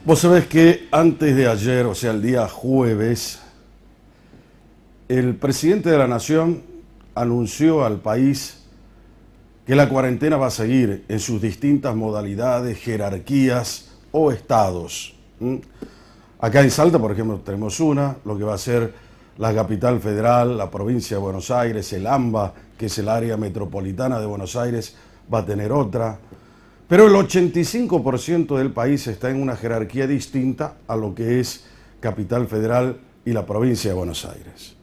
Vos sabés que antes de ayer, o sea, el día jueves, el presidente de la Nación anunció al país que la cuarentena va a seguir en sus distintas modalidades, jerarquías o estados. Acá en Salta, por ejemplo, tenemos una, lo que va a ser la capital federal, la provincia de Buenos Aires, el AMBA, que es el área metropolitana de Buenos Aires, va a tener otra. Pero el 85% del país está en una jerarquía distinta a lo que es Capital Federal y la provincia de Buenos Aires.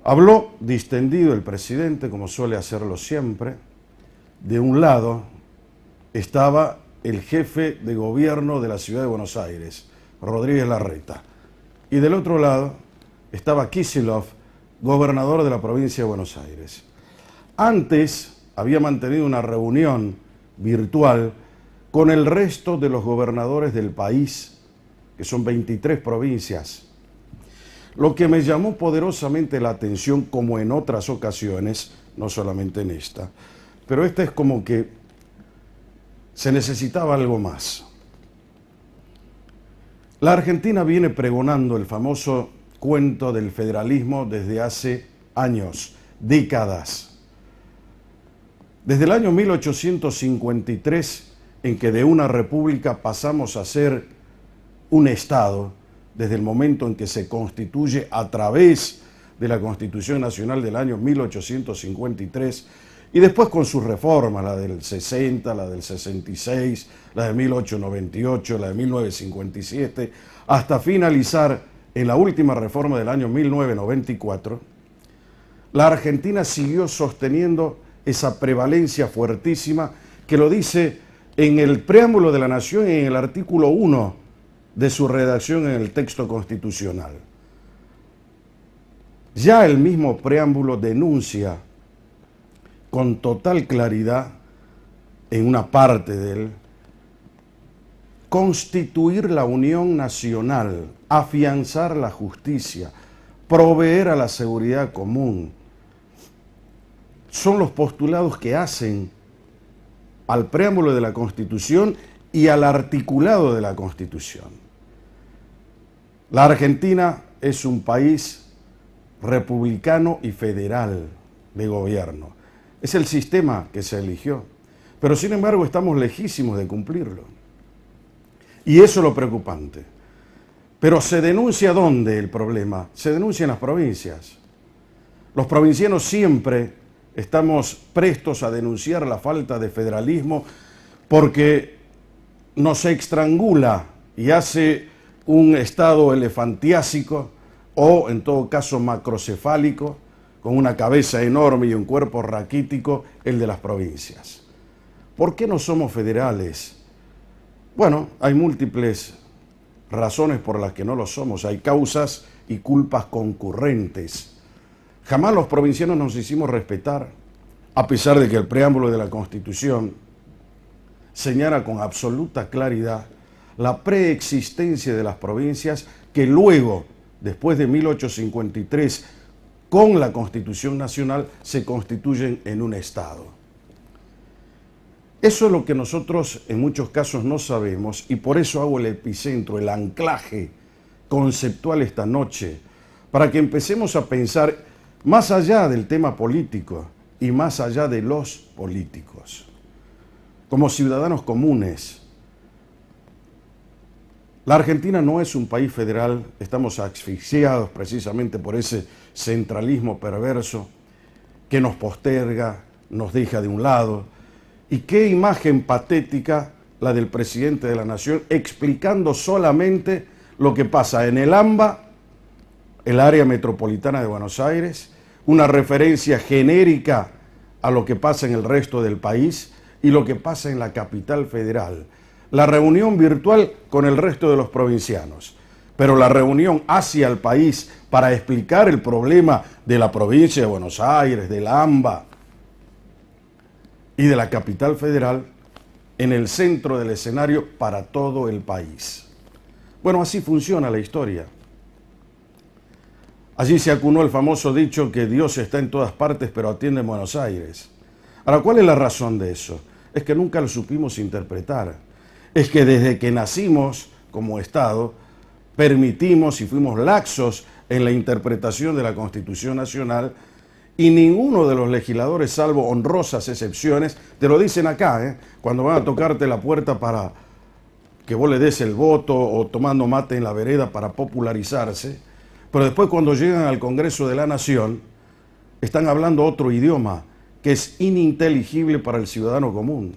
Habló distendido el presidente, como suele hacerlo siempre. De un lado estaba el jefe de gobierno de la ciudad de Buenos Aires, Rodríguez Larreta. Y del otro lado estaba Kicillof, gobernador de la provincia de Buenos Aires. Antes había mantenido una reunión virtual con el resto de los gobernadores del país, que son 23 provincias. Lo que me llamó poderosamente la atención, como en otras ocasiones, no solamente en esta, pero esta es como que se necesitaba algo más. La Argentina viene pregonando el famoso cuento del federalismo desde hace años, décadas. Desde el año 1853, en que de una república pasamos a ser un Estado, desde el momento en que se constituye a través de la Constitución Nacional del año 1853, y después con sus reformas, la del 60, la del 66, la de 1898, la de 1957, hasta finalizar en la última reforma del año 1994, la Argentina siguió sosteniendo esa prevalencia fuertísima que lo dice en el preámbulo de la Nación y en el artículo 1 de su redacción en el texto constitucional. Ya el mismo preámbulo denuncia con total claridad, en una parte de él, constituir la unión nacional, afianzar la justicia, proveer a la seguridad común. Son los postulados que hacen al preámbulo de la Constitución y al articulado de la Constitución. La Argentina es un país republicano y federal de gobierno. Es el sistema que se eligió, pero sin embargo estamos lejísimos de cumplirlo. Y eso es lo preocupante. Pero ¿se denuncia dónde el problema? Se denuncia en las provincias. Los provincianos siempre estamos prestos a denunciar la falta de federalismo porque nos estrangula y hace un estado elefantiásico o en todo caso macrocefálico, con una cabeza enorme y un cuerpo raquítico, el de las provincias. ¿Por qué no somos federales? Bueno, hay múltiples razones por las que no lo somos. Hay causas y culpas concurrentes. Jamás los provincianos nos hicimos respetar, a pesar de que el preámbulo de la Constitución señala con absoluta claridad la preexistencia de las provincias que luego, después de 1853, con la Constitución Nacional, se constituyen en un Estado. Eso es lo que nosotros en muchos casos no sabemos y por eso hago el epicentro, el anclaje conceptual esta noche, para que empecemos a pensar más allá del tema político y más allá de los políticos. Como ciudadanos comunes, la Argentina no es un país federal, estamos asfixiados precisamente por ese centralismo perverso que nos posterga, nos deja de un lado. Y qué imagen patética la del presidente de la Nación explicando solamente lo que pasa en el AMBA, el área metropolitana de Buenos Aires, una referencia genérica a lo que pasa en el resto del país y lo que pasa en la capital federal. La reunión virtual con el resto de los provincianos, pero la reunión hacia el país para explicar el problema de la provincia de Buenos Aires, del AMBA y de la capital federal en el centro del escenario para todo el país. Bueno, así funciona la historia. Allí se acunó el famoso dicho que Dios está en todas partes pero atiende en Buenos Aires. Ahora, ¿cuál es la razón de eso? Es que nunca lo supimos interpretar. es que desde que nacimos como Estado, permitimos y fuimos laxos en la interpretación de la Constitución Nacional, y ninguno de los legisladores, salvo honrosas excepciones, te lo dicen acá, cuando van a tocarte la puerta para que vos le des el voto o tomando mate en la vereda para popularizarse, pero después cuando llegan al Congreso de la Nación, están hablando otro idioma que es ininteligible para el ciudadano común.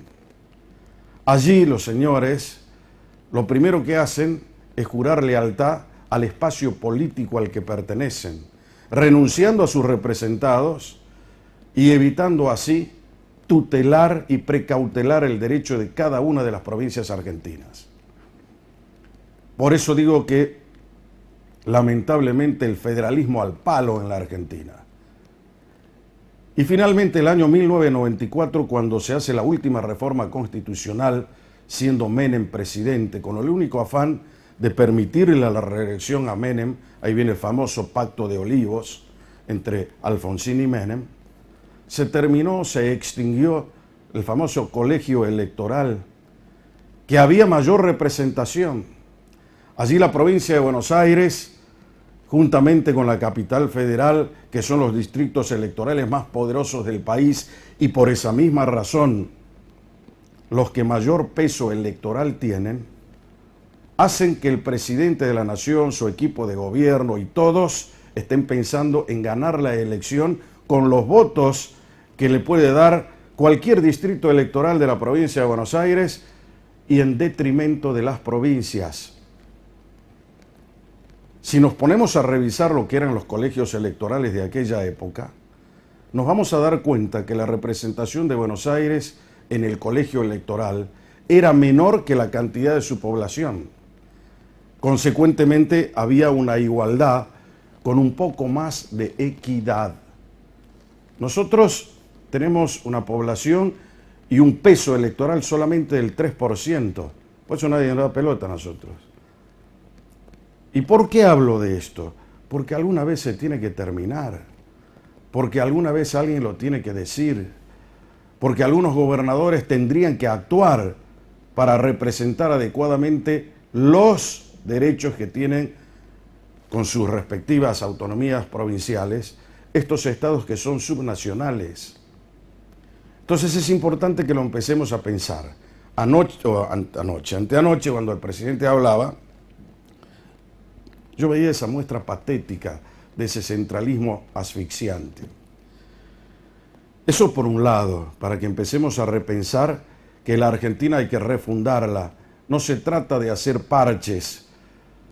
Allí los señores, lo primero que hacen es jurar lealtad al espacio político al que pertenecen, renunciando a sus representados y evitando así tutelar y precautelar el derecho de cada una de las provincias argentinas. Por eso digo que lamentablemente el federalismo al palo en la Argentina. Y finalmente el año 1994, cuando se hace la última reforma constitucional, siendo Menem presidente, con el único afán de permitirle la reelección a Menem, ahí viene el famoso Pacto de Olivos entre Alfonsín y Menem, se extinguió el famoso colegio electoral, que había mayor representación. Allí la provincia de Buenos Aires, juntamente con la capital federal, que son los distritos electorales más poderosos del país, y por esa misma razón los que mayor peso electoral tienen, hacen que el presidente de la nación, su equipo de gobierno y todos estén pensando en ganar la elección con los votos que le puede dar cualquier distrito electoral de la provincia de Buenos Aires y en detrimento de las provincias. Si nos ponemos a revisar lo que eran los colegios electorales de aquella época, nos vamos a dar cuenta que la representación de Buenos Aires en el colegio electoral era menor que la cantidad de su población. Consecuentemente, había una igualdad con un poco más de equidad. Nosotros tenemos una población y un peso electoral solamente del 3%. Por eso nadie nos da pelota a nosotros. ¿Y por qué hablo de esto? Porque alguna vez se tiene que terminar. Porque alguna vez alguien lo tiene que decir. Porque algunos gobernadores tendrían que actuar para representar adecuadamente los derechos que tienen con sus respectivas autonomías provinciales estos estados que son subnacionales. Entonces es importante que lo empecemos a pensar. Anteanoche, cuando el presidente hablaba, yo veía esa muestra patética de ese centralismo asfixiante. Eso por un lado, para que empecemos a repensar que la Argentina hay que refundarla. No se trata de hacer parches,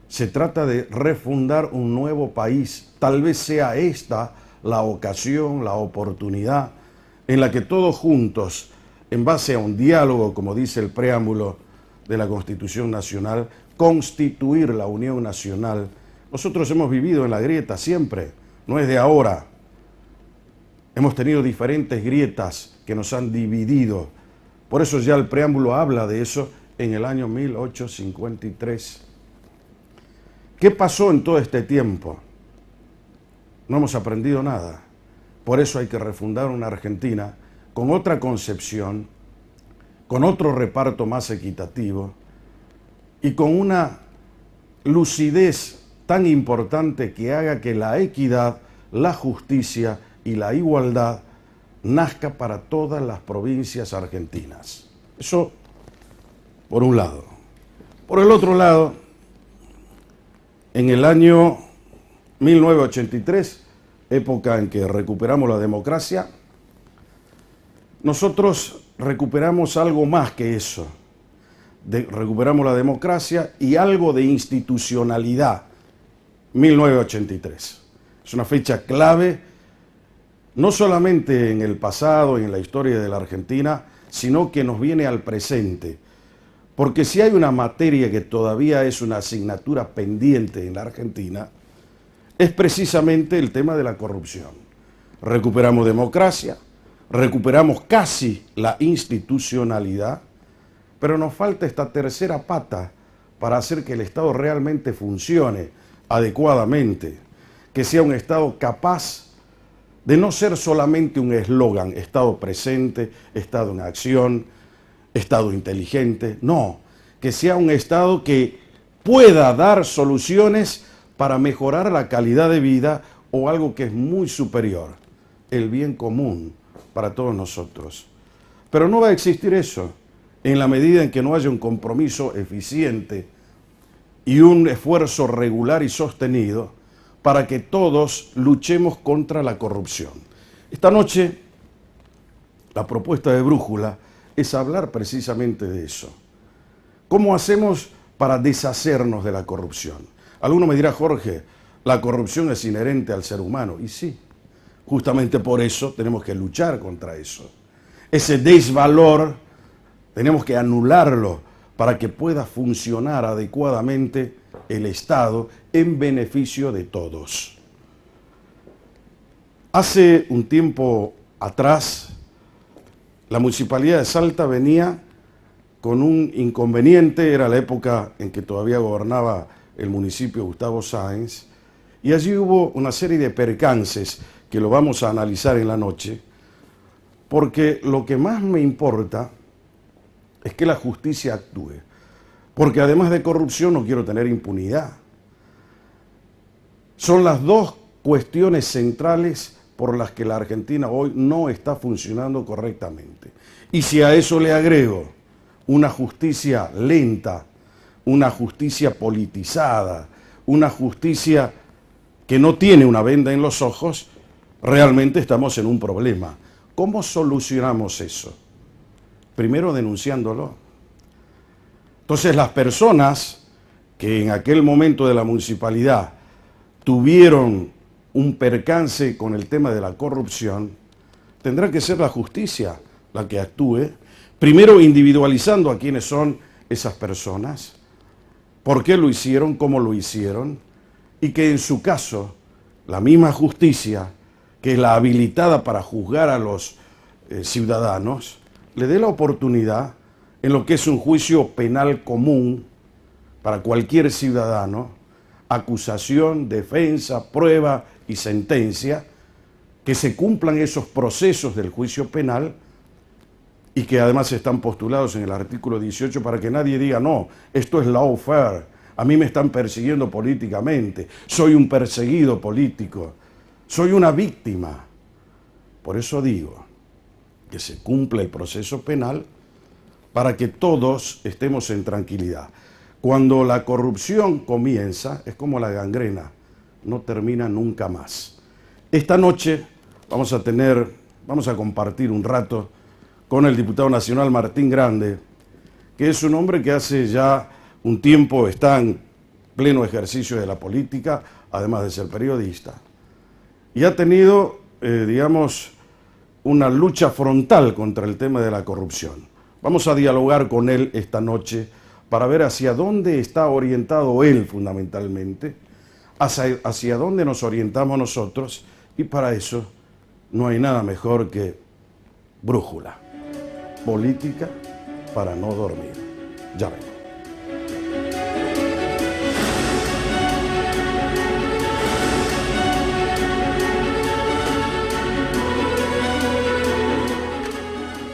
se trata de refundar un nuevo país. Tal vez sea esta la ocasión, la oportunidad en la que todos juntos, en base a un diálogo, como dice el preámbulo de la Constitución Nacional, constituir la Unión Nacional. Nosotros hemos vivido en la grieta siempre, no es de ahora. Hemos tenido diferentes grietas que nos han dividido. Por eso ya el preámbulo habla de eso en el año 1853. ¿Qué pasó en todo este tiempo? No hemos aprendido nada. Por eso hay que refundar una Argentina con otra concepción, con otro reparto más equitativo y con una lucidez tan importante que haga que la equidad, la justicia y la igualdad nazca para todas las provincias argentinas. Eso por un lado. Por el otro lado, en el año 1983, época en que recuperamos la democracia, nosotros recuperamos algo más que eso. Recuperamos la democracia y algo de institucionalidad. 1983. Es una fecha clave, no solamente en el pasado y en la historia de la Argentina, sino que nos viene al presente. Porque si hay una materia que todavía es una asignatura pendiente en la Argentina, es precisamente el tema de la corrupción. Recuperamos democracia, recuperamos casi la institucionalidad, pero nos falta esta tercera pata para hacer que el Estado realmente funcione adecuadamente, que sea un Estado capaz de no ser solamente un eslogan, Estado presente, Estado en acción, Estado inteligente, no, que sea un Estado que pueda dar soluciones para mejorar la calidad de vida o algo que es muy superior, el bien común para todos nosotros. Pero no va a existir eso en la medida en que no haya un compromiso eficiente y un esfuerzo regular y sostenido para que todos luchemos contra la corrupción. Esta noche, la propuesta de Brújula es hablar precisamente de eso. ¿Cómo hacemos para deshacernos de la corrupción? Alguno me dirá, Jorge, la corrupción es inherente al ser humano. Y sí, justamente por eso tenemos que luchar contra eso. Ese desvalor tenemos que anularlo para que pueda funcionar adecuadamente el Estado en beneficio de todos. Hace un tiempo atrás, la Municipalidad de Salta venía con un inconveniente, era la época en que todavía gobernaba el municipio Gustavo Sáenz, y allí hubo una serie de percances que lo vamos a analizar en la noche, porque lo que más me importa es que la justicia actúe, porque además de corrupción no quiero tener impunidad. Son las dos cuestiones centrales por las que la Argentina hoy no está funcionando correctamente. Y si a eso le agrego una justicia lenta, una justicia politizada, una justicia que no tiene una venda en los ojos, realmente estamos en un problema. ¿Cómo solucionamos eso? Primero denunciándolo. Entonces las personas que en aquel momento de la municipalidad tuvieron un percance con el tema de la corrupción, tendrá que ser la justicia la que actúe, primero individualizando a quiénes son esas personas, por qué lo hicieron, cómo lo hicieron, y que en su caso la misma justicia, que es la habilitada para juzgar a los ciudadanos, le dé la oportunidad en lo que es un juicio penal común para cualquier ciudadano, acusación, defensa, prueba y sentencia, que se cumplan esos procesos del juicio penal y que además están postulados en el artículo 18 para que nadie diga, no, esto es lawfare, a mí me están persiguiendo políticamente, soy un perseguido político, soy una víctima. Por eso digo que se cumpla el proceso penal para que todos estemos en tranquilidad. Cuando la corrupción comienza, es como la gangrena, no termina nunca más. Esta noche vamos a compartir un rato con el diputado nacional Martín Grande, que es un hombre que hace ya un tiempo está en pleno ejercicio de la política, además de ser periodista, y ha tenido, digamos, una lucha frontal contra el tema de la corrupción. Vamos a dialogar con él esta noche para ver hacia dónde está orientado él fundamentalmente, hacia dónde nos orientamos nosotros, y para eso no hay nada mejor que Brújula, política para no dormir. Ya vengo.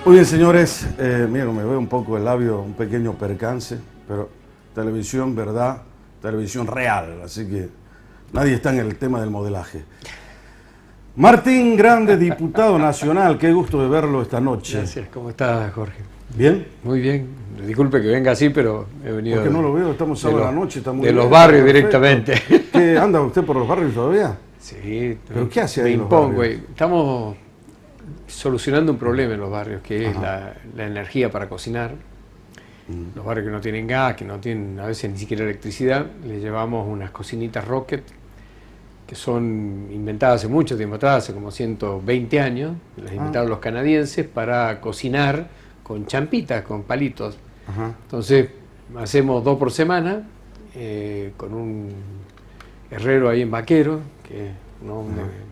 Muy bien, señores, miren, me veo un poco el labio, un pequeño percance, pero televisión, verdad, televisión real, así que nadie está en el tema del modelaje. Martín Grande, diputado nacional, qué gusto de verlo esta noche. Gracias, ¿cómo estás, Jorge? ¿Bien? Muy bien, disculpe que venga así, pero he venido... Porque no lo veo, estamos sábado a la noche, está muy bien. De los barrios directamente. ¿Qué, anda usted por los barrios todavía? Sí. ¿Pero qué hace ahí en los impongo, barrios? Estamos solucionando un problema en los barrios, que es la energía para cocinar. Los barrios que no tienen gas, que no tienen a veces ni siquiera electricidad, les llevamos unas cocinitas Rocket, que son inventadas hace mucho tiempo atrás, hace como 120 años, las inventaron los canadienses para cocinar con champitas, con palitos. Entonces, hacemos 2 por semana, con un herrero ahí en Vaquero, que no...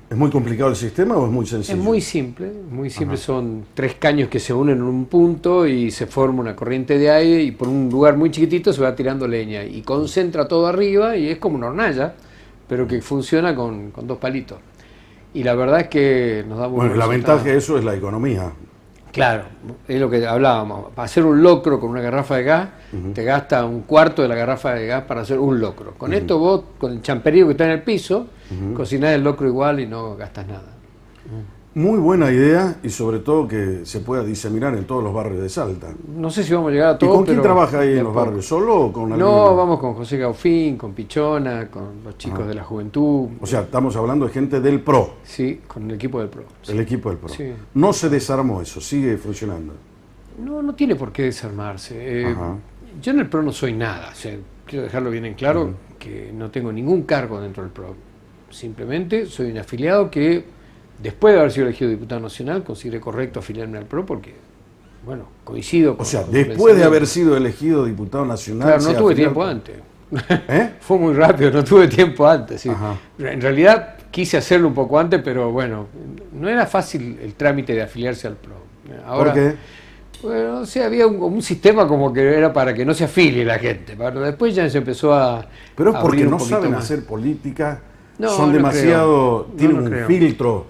¿Es muy complicado el sistema o es muy sencillo? Es muy simple, son 3 caños que se unen en un punto y se forma una corriente de aire y por un lugar muy chiquitito se va tirando leña y concentra todo arriba y es como una hornalla, pero que funciona con 2 palitos. Y la verdad es que nos da buenos Bueno, la resultados. ventaja de eso es la economía. Claro, es lo que hablábamos. Para hacer un locro con una garrafa de gas, te gasta un cuarto de la garrafa de gas para hacer un locro. Con esto vos, con el champerío que está en el piso, cocinás el locro igual y no gastas nada. Muy buena idea y sobre todo que se pueda diseminar en todos los barrios de Salta. No sé si vamos a llegar a ¿Y todos. con quién pero trabaja ahí en los barrios? ¿Solo o con No, alguien? vamos con José Gaufín, con Pichona, con los chicos de la juventud. O sea, estamos hablando de gente del PRO, Sí, con el equipo del PRO. el equipo del PRO. Sí. No se desarmó eso, sigue funcionando. No tiene por qué desarmarse. Ajá. Yo en el PRO no soy nada. O sea, quiero dejarlo bien en claro que no tengo ningún cargo dentro del PRO. Simplemente soy un afiliado que, después de haber sido elegido diputado nacional, consideré correcto afiliarme al PRO porque, bueno, coincido con... O sea, con después de haber sido elegido diputado nacional... Claro, no se tuve afilió tiempo al- antes. ¿Eh? Fue muy rápido, no tuve tiempo antes. Sí. Ajá. En realidad quise hacerlo un poco antes, pero bueno, no era fácil el trámite de afiliarse al PRO. Ahora, ¿Por qué? bueno, o sea, había un sistema como que era para que no se afilie la gente, pero después ya se empezó a... Pero es a porque abrir un no poquito saben más. hacer política, No, son no demasiado... creo. tienen No un creo. filtro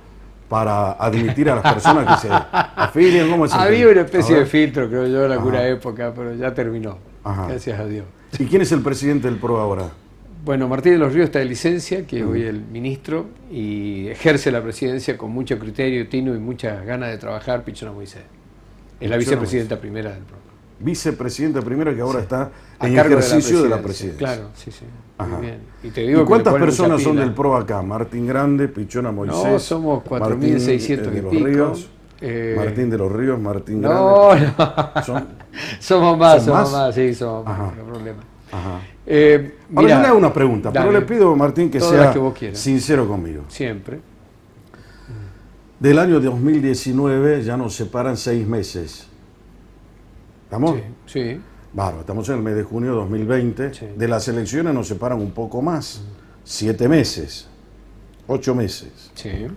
para admitir a las personas que se afilien. ¿Cómo es el Había tema? una especie A de ver. filtro, creo yo, en alguna Ajá. época, pero ya terminó. Ajá. Gracias a Dios. ¿Y quién es el presidente del PRO ahora? Bueno, Martín de los Ríos está de licencia, que es hoy el ministro, y ejerce la presidencia con mucho criterio, tino y muchas ganas de trabajar, Pichona Moisés. Es la Pichona vicepresidenta primera del PRO. Vicepresidenta primero que ahora está A en cargo ejercicio de la presidencia. Claro, sí, sí. Ajá. Muy bien. Y te ¿Y digo que cuántas le ponen mucha personas son pila. del PRO acá? Martín Grande, Pichona Moisés. No, somos 4.600 de y los pico. Ríos, Eh, Martín de los Ríos, Martín No, Grande. no. Son- Somos más, ¿Son somos más? más, sí, somos Ajá. más, no hay problema. Ajá. Ahora Mira, yo le hago una pregunta, pero dale. le pido, Martín, que Todas las sea que vos quieras. sincero conmigo. Siempre. Del año 2019 ya nos separan 6 meses. ¿Estamos? Sí, sí. Bárbaro, estamos en el mes de junio de 2020. Sí. De las elecciones nos separan un poco más, 7 meses, 8 meses. Sí.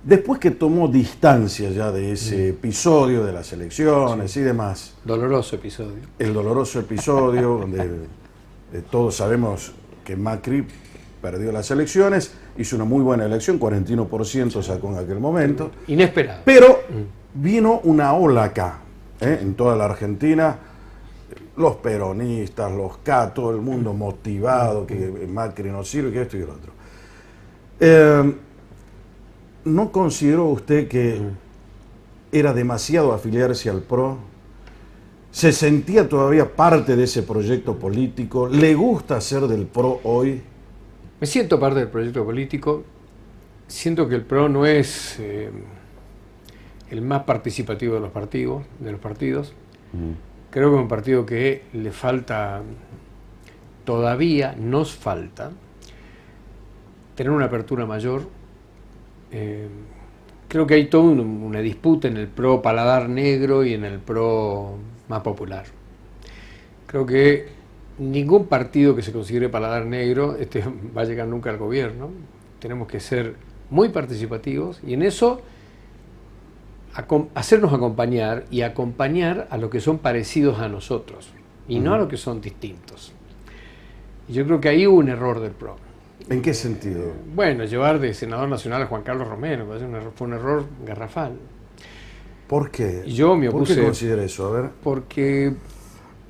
Después que tomó distancia ya de ese episodio de las elecciones y demás, Doloroso episodio. el doloroso episodio donde todos sabemos que Macri perdió las elecciones, hizo una muy buena elección, 41% sacó en aquel momento, Inesperado. pero vino una ola acá, en toda la Argentina, los peronistas, los K, todo el mundo motivado, que Macri no sirve, que esto y el otro. ¿No consideró usted que era demasiado afiliarse al PRO? ¿Se sentía todavía parte de ese proyecto político? ¿Le gusta ser del PRO hoy? Me siento parte del proyecto político. Siento que el PRO no es el más participativo de los partidos. Creo que es un partido que le falta, todavía nos falta, tener una apertura mayor. Creo que hay toda una disputa en el PRO paladar negro y en el PRO más popular. Creo que ningún partido que se considere paladar negro va a llegar nunca al gobierno. Tenemos que ser muy participativos y en eso hacernos acompañar y acompañar a los que son parecidos a nosotros y no a los que son distintos. Y yo creo que ahí hubo un error del PRO. ¿En qué sentido? Bueno, llevar de senador nacional a Juan Carlos Romero fue un error garrafal. ¿Por qué? Yo me ¿Por opuse- qué considera eso? A ver. Porque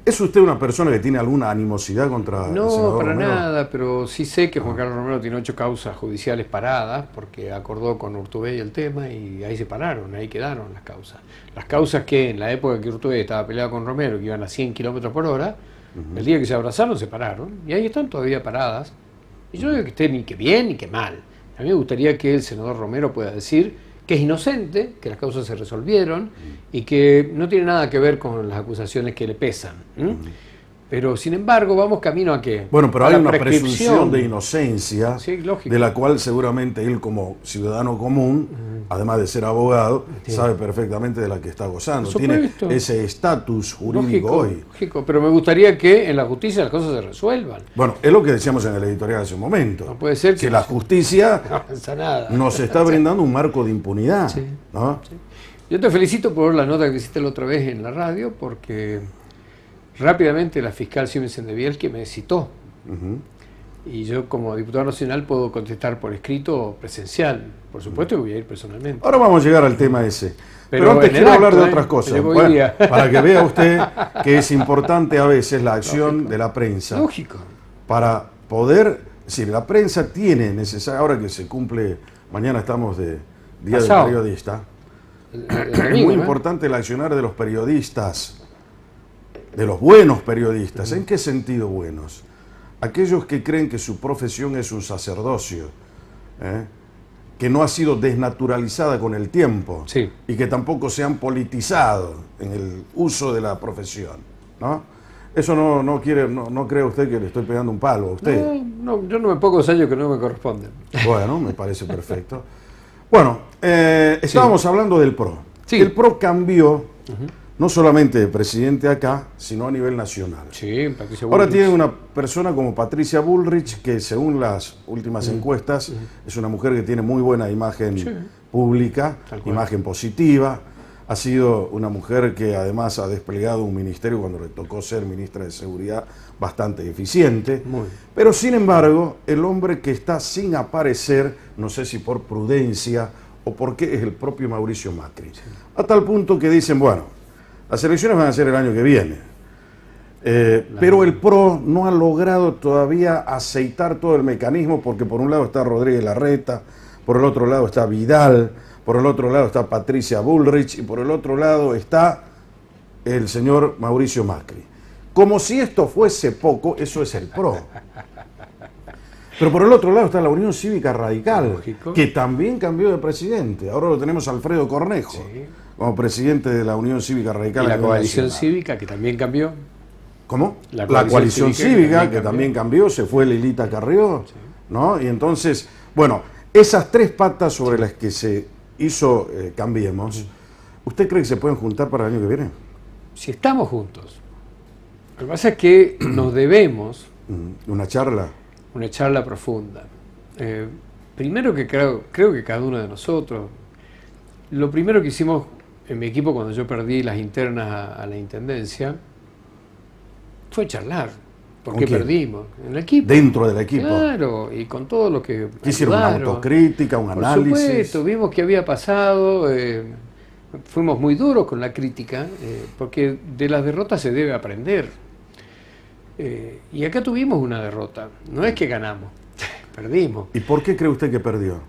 ¿Es usted una persona que tiene alguna animosidad contra el no, senador para Romero? nada, pero sí sé que Juan Carlos Romero tiene 8 causas judiciales paradas porque acordó con Urtubey el tema y ahí se pararon, ahí quedaron las causas. Las causas que en la época que Urtubey estaba peleado con Romero, que iban a 100 kilómetros por hora, el día que se abrazaron se pararon y ahí están todavía paradas. Y yo no digo que esté ni que bien ni que mal. A mí me gustaría que el senador Romero pueda decir que es inocente, que las causas se resolvieron y que no tiene nada que ver con las acusaciones que le pesan. Pero, sin embargo, vamos camino a qué. Bueno, pero A hay la una prescripción. presunción de inocencia, Sí, lógico. de la cual seguramente él como ciudadano común, además de ser abogado, Sí. sabe perfectamente de la que está gozando. Por Tiene supuesto. ese estatus jurídico hoy. Lógico, pero me gustaría que en la justicia las cosas se resuelvan. Bueno, es lo que decíamos en el editorial hace un momento. No puede ser que la justicia no avanza nada. nos está brindando un marco de impunidad. Sí. ¿No? Yo te felicito por la nota que hiciste la otra vez en la radio, porque rápidamente la fiscal Siemens de Viel que me citó. Ujú. Y yo como diputado nacional puedo contestar por escrito o presencial. Por supuesto que voy a ir personalmente. Ahora vamos a llegar al tema ese. Pero en antes el quiero hablar acto, de otras cosas. Voy Bueno, día. para que vea usted que es importante a veces la acción de la prensa. Lógico. Para poder, si la prensa tiene necesario, ahora que se cumple, mañana estamos de Día del Pasado. Periodista, El es domingo, muy ¿no? importante el accionar de los periodistas, de los buenos periodistas. ¿En qué sentido buenos? Aquellos que creen que su profesión es un sacerdocio, que no ha sido desnaturalizada con el tiempo, Sí. y que tampoco se han politizado en el uso de la profesión, ¿no? Eso no cree usted que le estoy pegando un palo a usted. No, yo no me pongo sellos que no me corresponden. Bueno, me parece perfecto. Bueno, estábamos hablando del PRO. Sí. El PRO cambió, no solamente de presidente acá, sino a nivel nacional. Sí, Patricia Ahora Bullrich. tiene una persona como Patricia Bullrich, que según las últimas encuestas, es una mujer que tiene muy buena imagen pública, Tal cual. imagen positiva. Ha sido una mujer que además ha desplegado un ministerio, cuando le tocó ser ministra de Seguridad, bastante eficiente. Muy. Pero sin embargo, el hombre que está sin aparecer, no sé si por prudencia o porque es el propio Mauricio Macri. A tal punto que dicen, bueno, las elecciones van a ser el año que viene. Pero el PRO no ha logrado todavía aceitar todo el mecanismo, porque por un lado está Rodríguez Larreta, por el otro lado está Vidal, por el otro lado está Patricia Bullrich y por el otro lado está el señor Mauricio Macri. Como si esto fuese poco, eso es el PRO. Pero por el otro lado está la Unión Cívica Radical, Lógico. que también cambió de presidente. Ahora lo tenemos a Alfredo Cornejo, Sí. como presidente de la Unión Cívica Radical. Y a la nivel coalición nacional. cívica, que también cambió. ¿Cómo? La La coalición cívica, cívica, que también cambió, se fue Lilita Carrió, ¿no? Y entonces, bueno, esas tres patas sobre las que se hizo Cambiemos, ¿usted cree que se pueden juntar para el año que viene? Si estamos juntos. Lo que pasa es que nos debemos Una charla. una charla profunda. Primero que creo que cada uno de nosotros, lo primero que hicimos en mi equipo cuando yo perdí las internas a la intendencia, fue charlar. ¿Por ¿Con qué quién? perdimos? En el equipo. Dentro del equipo. Claro, y con todo lo que ¿Qué hicieron? ¿Una ayudaron. autocrítica, un Por análisis? supuesto, vimos qué había pasado, fuimos muy duros con la crítica, porque de las derrotas se debe aprender. Y acá tuvimos una derrota, no es que ganamos, perdimos. ¿Y por qué cree usted que perdió?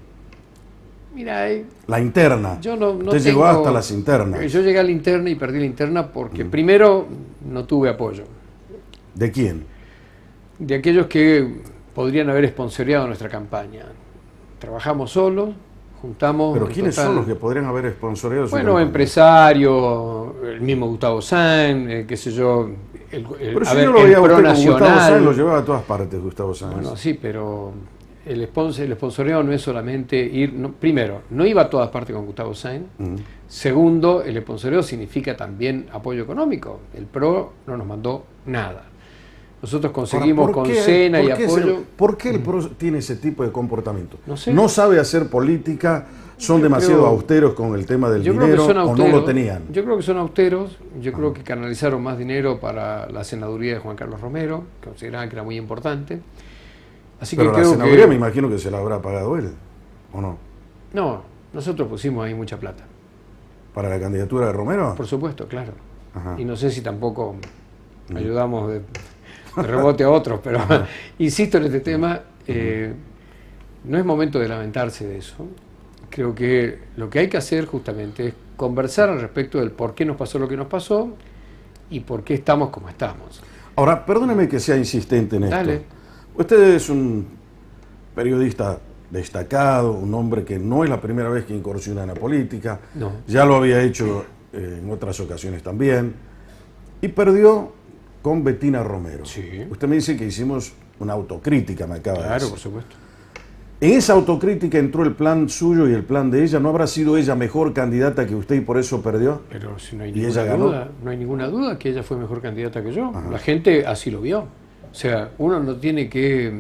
Mira, La interna. yo no Usted llegó tengo- hasta las internas. Yo llegué a la interna y perdí la interna porque primero no tuve apoyo ¿De quién? de aquellos que podrían haber sponsoreado nuestra campaña. Trabajamos solos, juntamos... ¿Pero en quiénes total- son los que podrían haber sponsoreado su Bueno, campaña? empresarios, el mismo Gustavo Sáenz, qué sé yo, Pero si a ver, yo lo el veía a Pro usted con Gustavo Sáenz, Nacional. lo llevaba a todas partes, Gustavo Sáenz. Bueno, sí, pero el sponsoreo no es solamente ir... primero, no iba a todas partes con Gustavo Sáenz. Segundo, el sponsoreo significa también apoyo económico. El PRO no nos mandó nada. Nosotros conseguimos Ahora, ¿por con qué- cena y por qué apoyo... ¿Por qué el PRO tiene ese tipo de comportamiento? No sé. No sabe hacer política, son Yo demasiado creo- austeros con el tema del Yo creo dinero que son o austeros. no lo tenían. Yo creo que son austeros. Yo creo que canalizaron más dinero para la senaduría de Juan Carlos Romero, que consideraban que era muy importante. Así Pero que la creo senaduría me que... imagino que se la habrá pagado él, ¿o no? No, nosotros pusimos ahí mucha plata. ¿Para la candidatura de Romero? Por supuesto, claro. Ajá. Y no sé si tampoco ayudamos de rebote a otros, pero insisto en este tema, no es momento de lamentarse de eso. Creo que lo que hay que hacer justamente es conversar al respecto del por qué nos pasó lo que nos pasó y por qué estamos como estamos. Ahora, perdóneme que sea insistente en esto. Dale. Usted es un periodista destacado, un hombre que no es la primera vez que incursiona en la política. No. Ya lo había hecho en otras ocasiones también. Y perdió con Betina Romero. Sí. Usted me dice que hicimos una autocrítica, me acaba de Claro, decir. por supuesto. En esa autocrítica entró el plan suyo y el plan de ella. ¿No habrá sido ella mejor candidata que usted y por eso perdió? Pero si no hay ¿Y ninguna ella ganó? duda, no hay ninguna duda que ella fue mejor candidata que yo. La gente así lo vio. O sea, uno no tiene que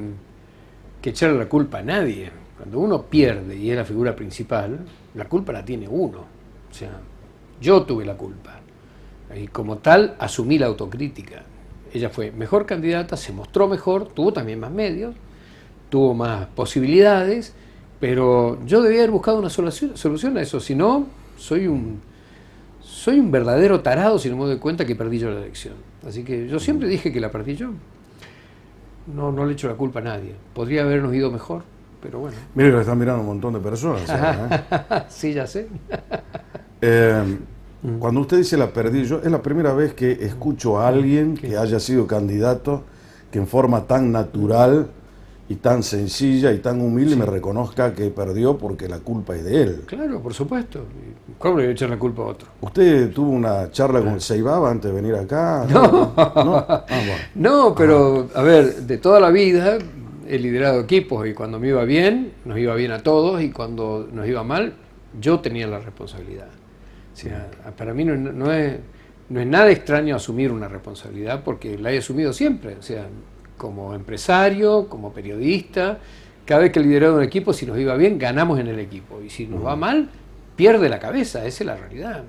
echarle la culpa a nadie. Cuando uno pierde y es la figura principal, la culpa la tiene uno. O sea, yo tuve la culpa. Y como tal, asumí la autocrítica. Ella fue mejor candidata, se mostró mejor, tuvo también más medios, tuvo más posibilidades, pero yo debía haber buscado una solución a eso, si no, soy un verdadero tarado si no me doy cuenta que perdí yo la elección. Así que yo siempre dije que la perdí yo. No le echo la culpa a nadie. Podría habernos ido mejor, pero bueno. Mire, lo están mirando un montón de personas. Sí, ya sé. Cuando usted dice la perdí yo, es la primera vez que escucho a alguien que haya sido candidato que en forma tan natural y tan sencilla y tan humilde me reconozca que perdió porque la culpa es de él. Claro, por supuesto. ¿Cómo le voy a echar la culpa a otro? ¿Usted tuvo una charla con el Ceibaba antes de venir acá? No. Bueno. No, pero a ver, de toda la vida he liderado equipos y cuando me iba bien, nos iba bien a todos, y cuando nos iba mal, yo tenía la responsabilidad. O sea, para mí no es nada extraño asumir una responsabilidad porque la he asumido siempre. O sea, como empresario, como periodista, cada vez que he liderado un equipo, si nos iba bien, ganamos en el equipo. Y si nos va mal, pierde la cabeza, esa es la realidad.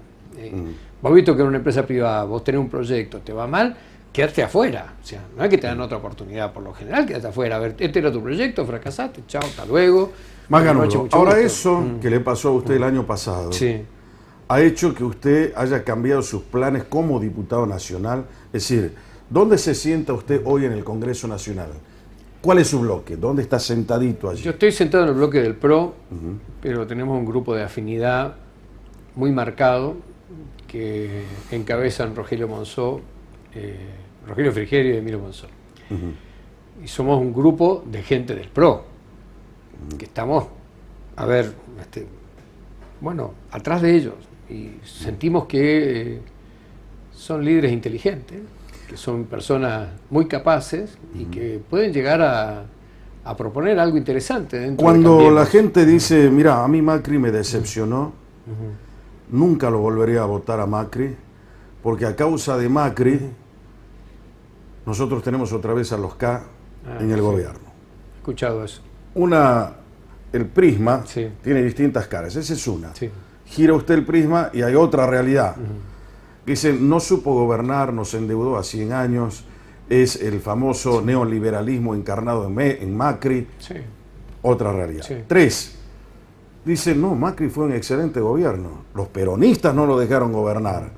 Vos visto que en una empresa privada vos tenés un proyecto, te va mal, quedarte afuera. O sea, no es que te dan otra oportunidad, por lo general quedarte afuera. A ver, este era tu proyecto, fracasaste, chao, hasta luego. Maganudo, ahora eso que le pasó a usted el año pasado, sí, ha hecho que usted haya cambiado sus planes como diputado nacional. Es decir, ¿dónde se sienta usted hoy en el Congreso Nacional? ¿Cuál es su bloque? ¿Dónde está sentadito allí? Yo estoy sentado en el bloque del PRO, pero tenemos un grupo de afinidad muy marcado que encabezan Rogelio Monzó, Rogelio Frigerio y Emilio Monzó. Y somos un grupo de gente del PRO, que estamos, a ver, bueno, atrás de ellos. Y sentimos que son líderes inteligentes, que son personas muy capaces y que pueden llegar a proponer algo interesante. Dentro Cuando la gente dice, mira, a mí Macri me decepcionó, nunca lo volvería a votar a Macri, porque a causa de Macri nosotros tenemos otra vez a los K en el gobierno. He escuchado eso. El prisma Sí. tiene distintas caras, esa es una. Sí. Gira usted el prisma y hay otra realidad. Dicen, no supo gobernar, nos endeudó a 100 años, es el famoso neoliberalismo encarnado en Macri, Sí. otra realidad. Sí. 3, dicen, no, Macri fue un excelente gobierno, los peronistas no lo dejaron gobernar,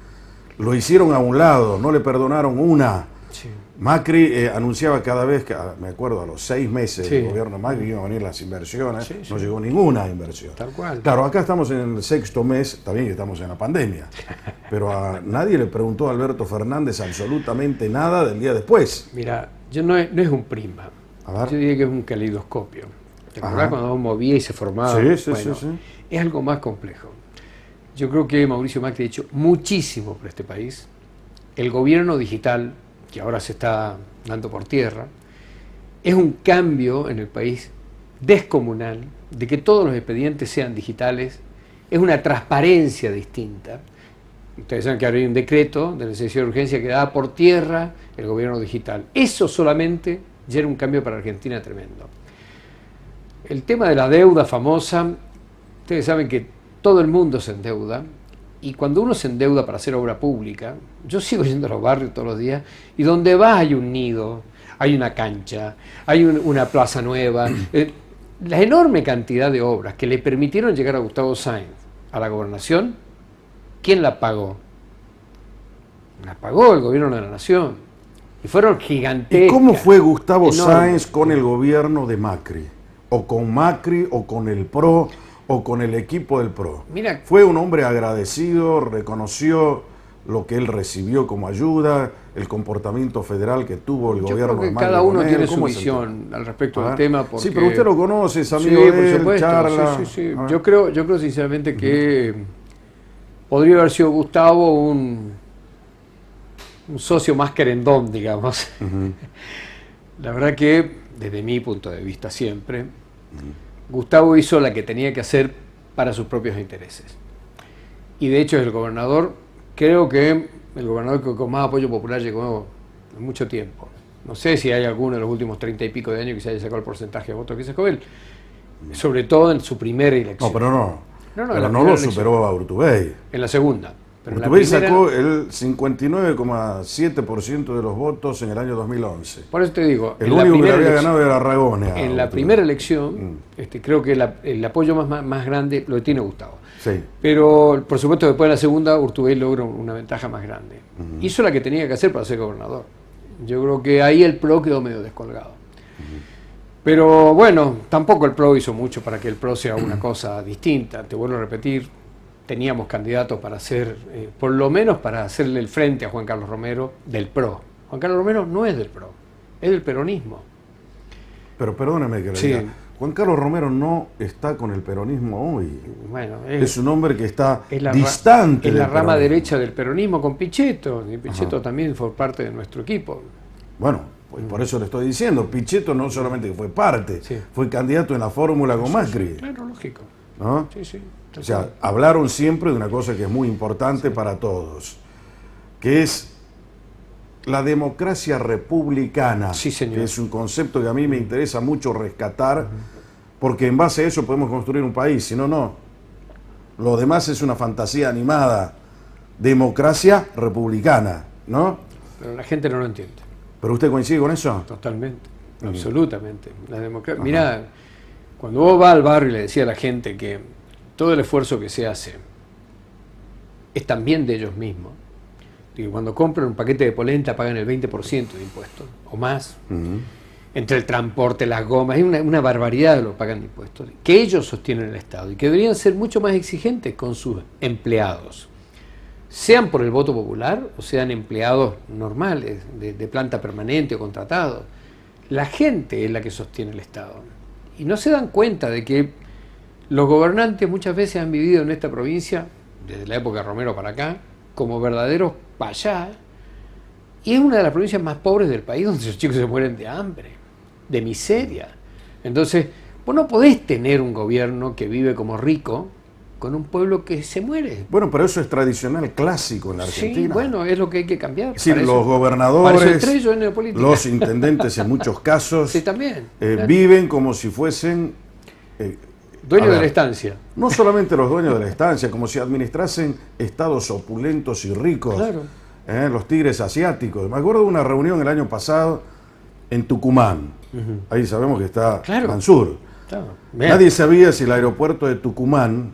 lo hicieron a un lado, no le perdonaron una. Sí. Macri anunciaba cada vez, que me acuerdo, a los 6 meses Sí. del gobierno de Macri iban a venir las inversiones, Sí, sí. no llegó ninguna inversión. Tal cual. Claro, acá estamos en el 6º mes, también que estamos en la pandemia, pero a nadie le preguntó a Alberto Fernández absolutamente nada del día después. Mira, yo no es un prisma, A ver. yo diría que es un caleidoscopio. ¿Te acordás Ajá. cuando vos movía y se formaba? Sí. Es algo más complejo. Yo creo que Mauricio Macri ha hecho muchísimo por este país. El gobierno digital, que ahora se está dando por tierra, es un cambio en el país descomunal, de que todos los expedientes sean digitales, es una transparencia distinta. Ustedes saben que ahora hay un decreto de necesidad de urgencia que da por tierra el gobierno digital. Eso solamente ya era un cambio para Argentina tremendo. El tema de la deuda famosa, ustedes saben que todo el mundo se endeuda, y cuando uno se endeuda para hacer obra pública, yo sigo yendo a los barrios todos los días, y donde vas hay un nido, hay una cancha, hay una plaza nueva, la enorme cantidad de obras que le permitieron llegar a Gustavo Sáenz a la gobernación, ¿quién la pagó? La pagó el gobierno de la nación, y fueron gigantescas. ¿Y cómo fue Gustavo enormes. Sáenz con el gobierno de Macri? ¿O con Macri, o con el PRO, o con el equipo del PRO? Mira, Fue un hombre agradecido, reconoció lo que él recibió como ayuda, el comportamiento federal que tuvo el yo gobierno creo de que Macri. cada uno con él. tiene su ¿Cómo es el visión al respecto tema? del tema. Porque... Sí, pero usted lo conoce, es amigo Sí, de por él, supuesto, charla. sí. A ver. Yo creo sinceramente que podría haber sido Gustavo un socio más querendón, digamos. La verdad que, desde mi punto de vista siempre, Gustavo hizo la que tenía que hacer para sus propios intereses. Y de hecho es el gobernador, creo que el gobernador que con más apoyo popular llegó en mucho tiempo. No sé si hay alguno de los últimos 30 y pico de años que se haya sacado el porcentaje de votos que sacó él, sobre todo en su primera elección. No, pero no. No, pero la no primera lo elección. superó a Urtubey. En la segunda. Pero la Urtubey primera- sacó el 59,7% de los votos en el año 2011. Por eso te digo, El en la único que le primera había elección- ganado era Aragonés. a en la Urtubey. primera elección, creo que el apoyo más grande lo tiene Gustavo. Sí. Pero, por supuesto, después de la segunda, Urtubey logra una ventaja más grande. Hizo la que tenía que hacer para ser gobernador. Yo creo que ahí el PRO quedó medio descolgado. Pero bueno, tampoco el PRO hizo mucho para que el PRO sea una cosa distinta. Te vuelvo a repetir, teníamos candidatos para hacer, por lo menos para hacerle el frente a Juan Carlos Romero del PRO. Juan Carlos Romero no es del PRO, es del peronismo. Pero perdóneme que le Sí. diga, Juan Carlos Romero no está con el peronismo hoy. Bueno, Es un hombre que está es la distante es la del rama peronismo. derecha del peronismo con Pichetto, y Pichetto también fue parte de nuestro equipo. Bueno, pues por eso le estoy diciendo, Pichetto no solamente que fue parte, Sí. fue candidato en la fórmula con Macri, Claro, lógico. ¿no? Sí, sí. O sea, hablaron siempre de una cosa que es muy importante para todos, que es la democracia republicana, Sí, señor. que es un concepto que a mí me interesa mucho rescatar, porque en base a eso podemos construir un país, si no, no. Lo demás es una fantasía animada, democracia republicana, ¿no? Pero la gente no lo entiende. ¿Pero usted coincide con eso? Totalmente, absolutamente. La democracia. Mirá, cuando vos vas al barrio y le decís a la gente que todo el esfuerzo que se hace es también de ellos mismos. Digo, cuando compran un paquete de polenta pagan el 20% de impuestos o más. Entre el transporte, las gomas, es una barbaridad de lo que pagan de impuestos. Que ellos sostienen el Estado y que deberían ser mucho más exigentes con sus empleados. Sean por el voto popular o sean empleados normales, de planta permanente o contratados. La gente es la que sostiene el Estado. Y no se dan cuenta de que los gobernantes muchas veces han vivido en esta provincia, desde la época de Romero para acá, como verdaderos payás. Y es una de las provincias más pobres del país, donde los chicos se mueren de hambre, de miseria. Entonces, vos no podés tener un gobierno que vive como rico con un pueblo que se muere. Bueno, pero eso es tradicional, clásico en la Argentina. Sí, bueno, es lo que hay que cambiar. Es decir, Para los eso- para eso gobernadores, entré yo en la política. los intendentes en muchos casos Sí, también. Claro. viven como si fuesen, Dueño a de ver, la estancia. no solamente los dueños de la estancia, como si administrasen estados opulentos y ricos, Claro. los tigres asiáticos. Me acuerdo de una reunión el año pasado en Tucumán. Ahí sabemos que está Claro. Mansur. Claro. Vean. Nadie sabía si el aeropuerto de Tucumán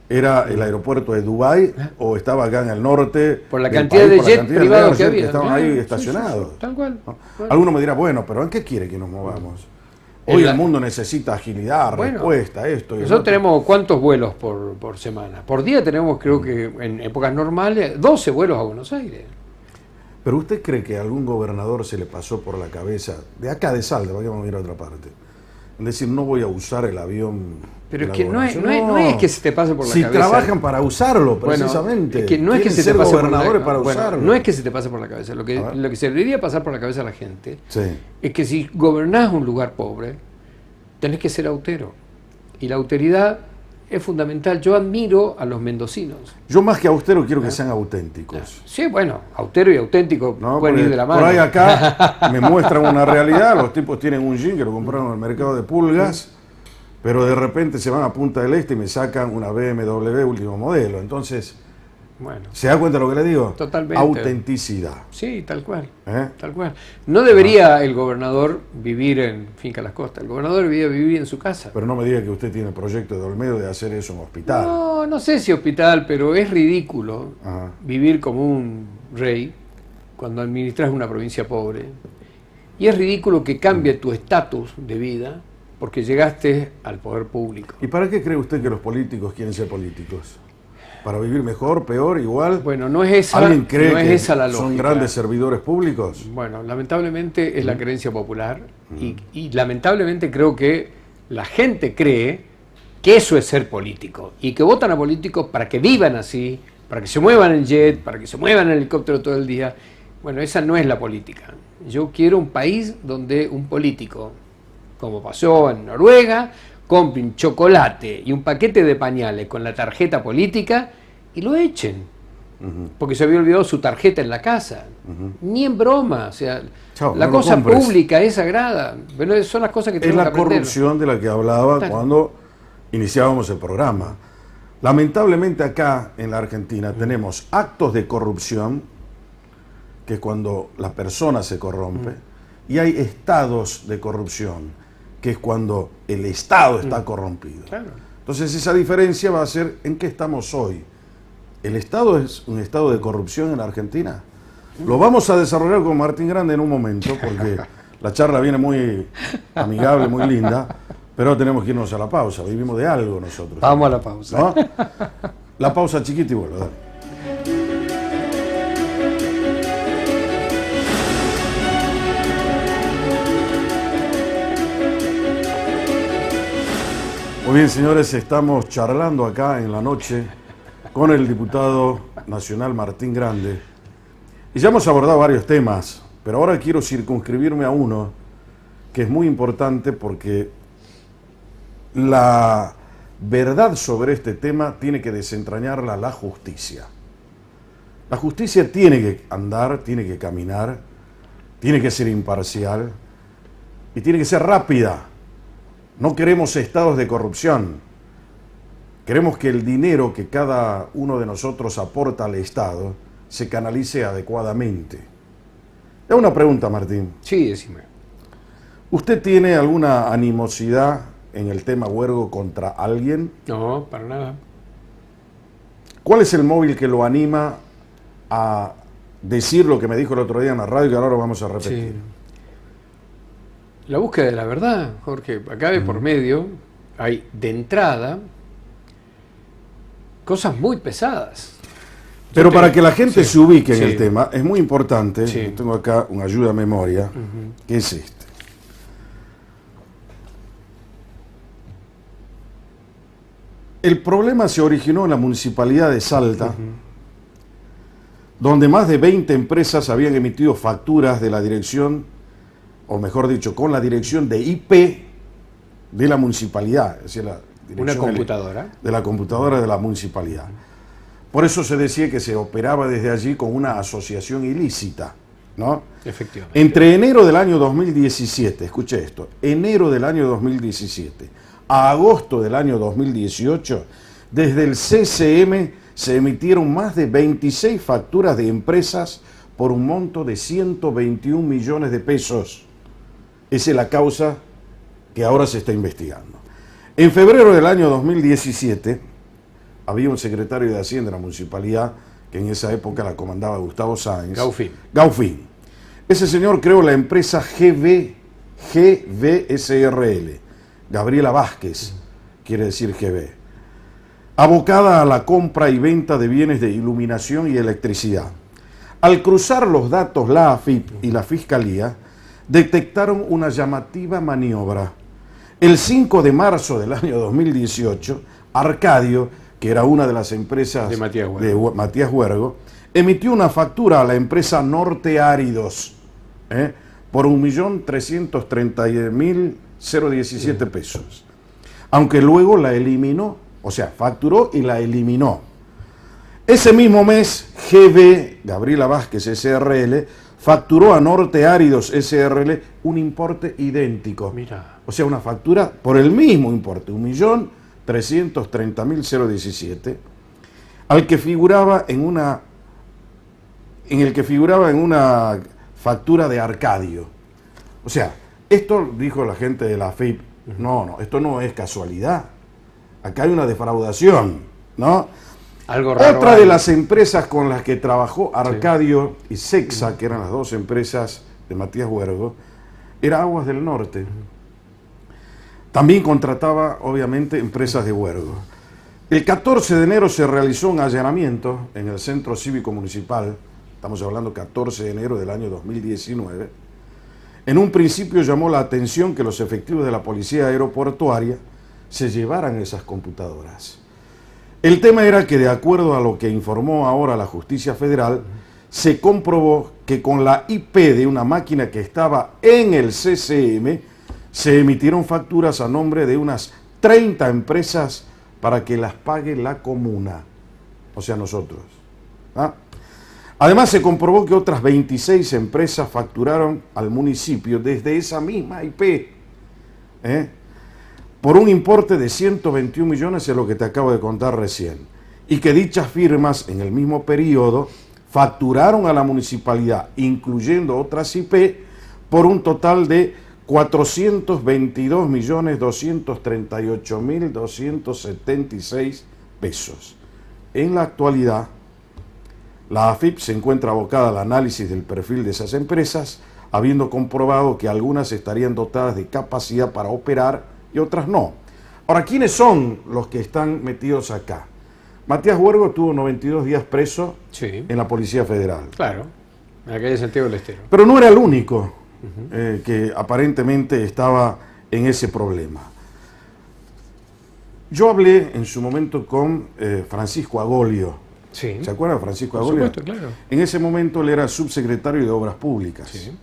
era el aeropuerto de Dubái o estaba acá en el norte. Por la del cantidad país, de por la jet cantidad de privados jet que había. estaban Claro, ahí sí, estacionados. sí, tal cual. ¿no? Bueno. Alguno me dirá, bueno, pero ¿en qué quiere que nos movamos? Hoy En la- el mundo necesita agilidad, Bueno, respuesta, esto y el Nosotros otro. tenemos ¿cuántos vuelos por semana? Por día tenemos, creo que en épocas normales, 12 vuelos a Buenos Aires. Pero ¿usted cree que a algún gobernador se le pasó por la cabeza, de acá de Salta, vamos a ir a otra parte, en decir, no voy a usar el avión? Pero de es la que no es, gobernación? no es que se te pase por la si cabeza. trabajan para usarlo, Bueno, precisamente. es que no es que Quieren se te ser pase por la gobernadores para bueno, usarlo. no es que se te pase por la cabeza. Lo A ver. que se debería pasar por la cabeza a la gente Sí. es que si gobernás un lugar pobre, tenés que ser austero. Y la austeridad es fundamental. Yo admiro a los mendocinos. Yo más que austero quiero que sean auténticos. Sí, bueno, austero y auténtico ¿No? pueden Porque ir de la mano. por ahí acá me muestran una realidad, los tipos tienen un jean que lo compraron en el mercado de pulgas, pero de repente se van a Punta del Este y me sacan una BMW último modelo. Entonces, Bueno, ¿se da cuenta de lo que le digo? Totalmente. Autenticidad. sí, tal cual. ¿eh? Tal cual. No debería el gobernador vivir en Finca Las Costas. El gobernador debería vivir en su casa. Pero no me diga que usted tiene el proyecto de Olmedo de hacer eso en hospital. No, no sé si hospital, pero es ridículo Ajá. vivir como un rey cuando administras una provincia pobre. Y es ridículo que cambie tu estatus de vida porque llegaste al poder público. ¿Y para qué cree usted que los políticos quieren ser políticos? ¿Para vivir mejor, peor, igual? Bueno, no es esa, ¿Alguien cree no es que esa la lógica. son grandes servidores públicos? Bueno, lamentablemente es la creencia popular y lamentablemente creo que la gente cree que eso es ser político y que votan a políticos para que vivan así, para que se muevan en jet, para que se muevan en helicóptero todo el día. Bueno, esa no es la política. Yo quiero un país donde un político, como pasó en Noruega, compre un chocolate y un paquete de pañales con la tarjeta política y lo echen. Porque se había olvidado su tarjeta en la casa. Ni en broma. O sea, Chao, la no lo cosa compres. pública es sagrada. Bueno, son las cosas que Es tenemos la que aprender. corrupción de la que hablaba Claro. cuando iniciábamos el programa. Lamentablemente acá en la Argentina tenemos actos de corrupción, que es cuando la persona se corrompe, y hay estados de corrupción, que es cuando el Estado está corrompido. Claro. Entonces esa diferencia va a ser en qué estamos hoy. ¿El Estado es un estado de corrupción en la Argentina? Lo vamos a desarrollar con Martín Grande en un momento, porque la charla viene muy amigable, muy linda, pero tenemos que irnos a la pausa. Vivimos de algo nosotros. Vamos a la pausa. ¿No? La pausa chiquita y vuelvo. Dale. Muy bien, señores, estamos charlando acá en la noche con el diputado nacional Martín Grande. Y ya hemos abordado varios temas, pero ahora quiero circunscribirme a uno que es muy importante porque la verdad sobre este tema tiene que desentrañarla la justicia. La justicia tiene que andar, tiene que caminar, tiene que ser imparcial y tiene que ser rápida. No queremos estados de corrupción. Queremos que el dinero que cada uno de nosotros aporta al Estado se canalice adecuadamente. Le hago una pregunta, Martín. Sí, decime. ¿Usted tiene alguna animosidad en el tema Huergo contra alguien? No, para nada. ¿Cuál es el móvil que lo anima a decir lo que me dijo el otro día en la radio y que ahora lo vamos a repetir? Sí. La búsqueda de la verdad, Jorge. Acá de por medio hay, de entrada, cosas muy pesadas. Pero para que la gente se ubique en el Sí. tema, es muy importante, Sí. yo tengo acá una ayuda a memoria, que es este. El problema se originó en la municipalidad de Salta, donde más de 20 empresas habían emitido facturas de la dirección, o mejor dicho, con la dirección de IP de la municipalidad, es decir, la Una dirección computadora. de la computadora de la municipalidad. Por eso se decía que se operaba desde allí con una asociación ilícita, ¿no? Efectivamente. Entre enero del año 2017, escuche esto, enero del año 2017 a agosto del año 2018, desde el CCM se emitieron más de 26 facturas de empresas por un monto de 121 millones de pesos. Esa es la causa que ahora se está investigando. En febrero del año 2017, había un secretario de Hacienda de la municipalidad, que en esa época la comandaba Gustavo Sáenz. Gaufín. Ese señor creó la empresa GVSRL. Gabriela Vázquez, quiere decir GB. Abocada a la compra y venta de bienes de iluminación y electricidad. Al cruzar los datos la AFIP y la Fiscalía, detectaron una llamativa maniobra. El 5 de marzo del año 2018, Arcadio, que era una de las empresas de Matías Huergo, emitió una factura a la empresa Norte Áridos por 1.330.017 pesos. Aunque luego la eliminó, o sea, facturó y la eliminó. Ese mismo mes, GB, Gabriela Vázquez SRL, facturó a Norte Áridos SRL un importe idéntico. Mira. O sea, una factura por el mismo importe, 1.330.017, al que figuraba en una factura de Arcadio. O sea, esto dijo la gente de la FIP, no, esto no es casualidad. Acá hay una defraudación, ¿no? Algo raro. Otra de las empresas con las que trabajó Arcadio y Sexa, que eran las dos empresas de Matías Huergo, era Aguas del Norte. También contrataba, obviamente, empresas de Huergo. El 14 de enero se realizó un allanamiento en el Centro Cívico Municipal, estamos hablando 14 de enero del año 2019. En un principio llamó la atención que los efectivos de la Policía Aeroportuaria se llevaran esas computadoras. El tema era que, de acuerdo a lo que informó ahora la Justicia Federal, se comprobó que con la IP de una máquina que estaba en el CCM se emitieron facturas a nombre de unas 30 empresas para que las pague la comuna, o sea, nosotros. ¿Ah? Además, se comprobó que otras 26 empresas facturaron al municipio desde esa misma IP. por un importe de 121 millones, es lo que te acabo de contar recién, y que dichas firmas en el mismo periodo facturaron a la municipalidad, incluyendo otras IP, por un total de 422.238.276 pesos. En la actualidad, la AFIP se encuentra abocada al análisis del perfil de esas empresas, habiendo comprobado que algunas estarían dotadas de capacidad para operar y otras no. Ahora, ¿quiénes son los que están metidos acá? Matías Huergo tuvo 92 días preso en la Policía Federal. Claro, en la calle Santiago del Estero. Pero no era el único que aparentemente estaba en ese problema. Yo hablé en su momento con Francisco Agolio. Sí. ¿Se acuerda de Francisco Agolio? Por supuesto, claro. En ese momento él era subsecretario de Obras Públicas. Sí.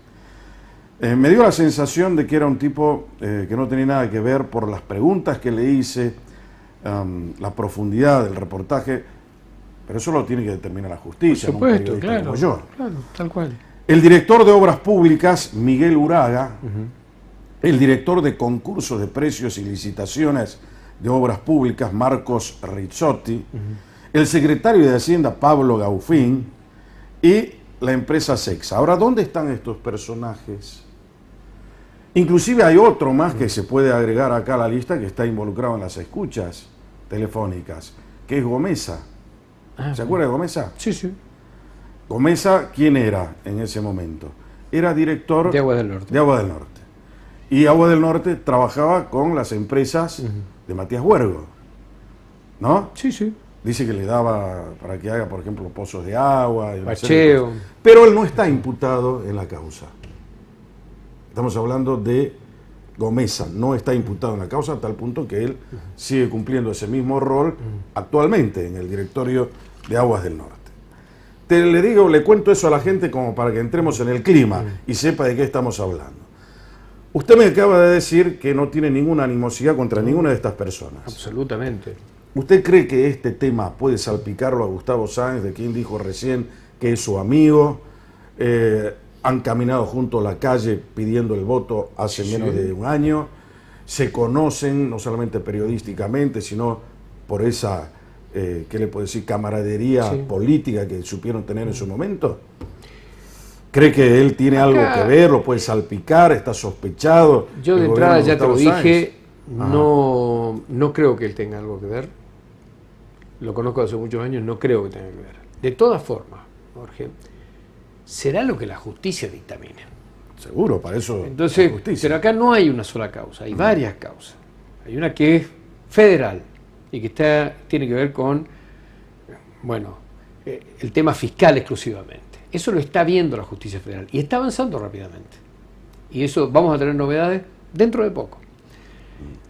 Me dio la sensación de que era un tipo que no tenía nada que ver por las preguntas que le hice, la profundidad del reportaje, pero eso lo tiene que determinar la justicia. Por supuesto, no un periodista claro, como yo. claro, tal cual. El director de Obras Públicas, Miguel Uraga, el director de concursos de precios y licitaciones de Obras Públicas, Marcos Rizzotti, el secretario de Hacienda, Pablo Gaufín, y la empresa Sexa. Ahora, ¿dónde están estos personajes? Inclusive hay otro más que se puede agregar acá a la lista que está involucrado en las escuchas telefónicas, que es Gomesa. ¿Se acuerda de Gomesa? Sí, sí. Gomesa, ¿quién era en ese momento? Era director de Aguas del Norte. De Aguas del Norte. Y Aguas del Norte trabajaba con las empresas de Matías Huergo, ¿no? Sí, sí. Dice que le daba para que haga, por ejemplo, pozos de agua. Y bacheo. Pero él no está imputado en la causa. Estamos hablando de Gomesa, no está imputado en la causa a tal punto que él sigue cumpliendo ese mismo rol actualmente en el directorio de Aguas del Norte. Le cuento eso a la gente como para que entremos en el clima y sepa de qué estamos hablando. Usted me acaba de decir que no tiene ninguna animosidad contra ninguna de estas personas. Absolutamente. ¿Usted cree que este tema puede salpicarlo a Gustavo Sáenz, de quien dijo recién que es su amigo? Han caminado juntos a la calle pidiendo el voto hace menos de un año. Se conocen no solamente periodísticamente, sino por esa, ¿qué le puedo decir?, camaradería política que supieron tener en su momento. ¿Cree que él tiene algo que ver, lo puede salpicar, está sospechado? Yo de entrada ya te lo dije, no creo que él tenga algo que ver. Lo conozco hace muchos años, no creo que tenga que ver. De todas formas, Jorge, será lo que la justicia dictamine. Seguro, para eso. Entonces, pero acá no hay una sola causa, hay varias causas. Hay una que es federal y que tiene que ver con, el tema fiscal exclusivamente. Eso lo está viendo la justicia federal y está avanzando rápidamente. Y eso vamos a tener novedades dentro de poco.